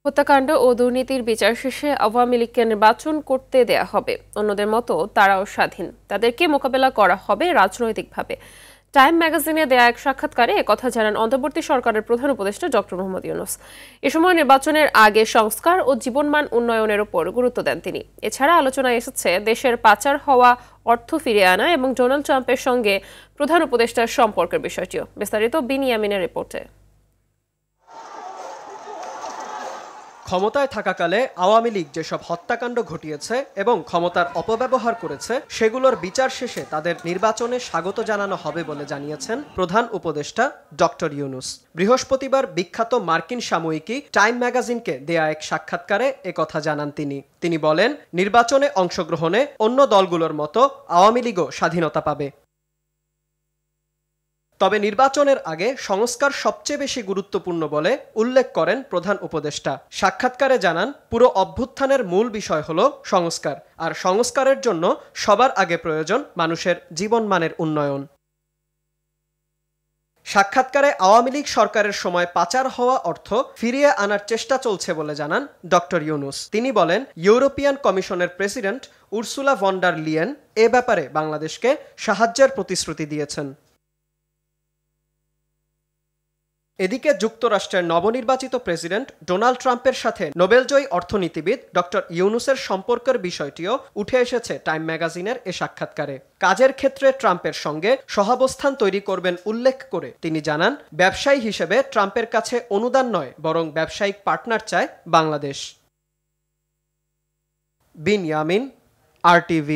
হত্যাকাণ্ড ও দুর্নীতির বিচার শেষে আওয়ামী লীগকে নির্বাচন করতে দেয়া হবে। অন্যদের মতো তারাও স্বাধীন, তাদেরকে মোকাবেলা করা হবে রাজনৈতিকভাবে। টাইম ম্যাগাজিনে দেয়া এক সাক্ষাৎকারে একথা জানান অন্তর্বর্তী সরকারের প্রধান উপদেষ্টা ডক্টর মোহাম্মদ ইউনূস। এ সময় নির্বাচনের আগে সংস্কার ও জীবনমান উন্নয়নের উপর গুরুত্ব দেন তিনি। এছাড়া আলোচনায় এসেছে দেশের পাচার হওয়া অর্থ ফিরিয়ে আনা এবং ডোনাল্ড ট্রাম্পের সঙ্গে প্রধান উপদেষ্টার সম্পর্কের বিষয়টিও। বিস্তারিত বিনিয়ামিনের রিপোর্টে। ক্ষমতায় থাকাকালে আওয়ামী লীগ যেসব হত্যাকাণ্ড ঘটিয়েছে এবং ক্ষমতার অপব্যবহার করেছে সেগুলোর বিচার শেষে তাদের নির্বাচনে স্বাগত জানানো হবে বলে জানিয়েছেন প্রধান উপদেষ্টা ডক্টর ইউনূস। বৃহস্পতিবার বিখ্যাত মার্কিন সাময়িকী টাইম ম্যাগাজিনকে দেয়া এক সাক্ষাৎকারে একথা জানান তিনি বলেন, নির্বাচনে অংশগ্রহণে অন্য দলগুলোর মতো আওয়ামী লীগও স্বাধীনতা পাবে। তবে নির্বাচনের আগে সংস্কার সবচেয়ে বেশি গুরুত্বপূর্ণ বলে উল্লেখ করেন প্রধান উপদেষ্টা। সাক্ষাৎকারে জানান, পুরো অভ্যুত্থানের মূল বিষয় হলো সংস্কার, আর সংস্কারের জন্য সবার আগে প্রয়োজন মানুষের জীবনমানের উন্নয়ন। সাক্ষাৎকারে আওয়ামী লীগ সরকারের সময় পাচার হওয়া অর্থ ফিরিয়ে আনার চেষ্টা চলছে বলে জানান ডক্টর ইউনূস। তিনি বলেন, ইউরোপিয়ান কমিশনের president Ursula von der Leyen এ ব্যাপারে বাংলাদেশকে সাহায্যের প্রতিশ্রুতি দিয়েছেন। এদিকে যুক্তরাষ্ট্রের নবনির্বাচিত প্রেসিডেন্ট ডোনাল্ড ট্রাম্পের সাথে নোবেলজয়ী অর্থনীতিবিদ ডক্টর ইউনূসের সম্পর্কের বিষয়টিও উঠে এসেছে টাইম ম্যাগাজিনের এ সাক্ষাৎকারে। কাজের ক্ষেত্রে ট্রাম্পের সঙ্গে সহাবস্থান তৈরি করবেন উল্লেখ করে তিনি জানান, ব্যবসায়ী হিসেবে ট্রাম্পের কাছে অনুদান নয়, বরং ব্যবসায়িক পার্টনার চায় বাংলাদেশ। বিনিয়ামিন, RTV।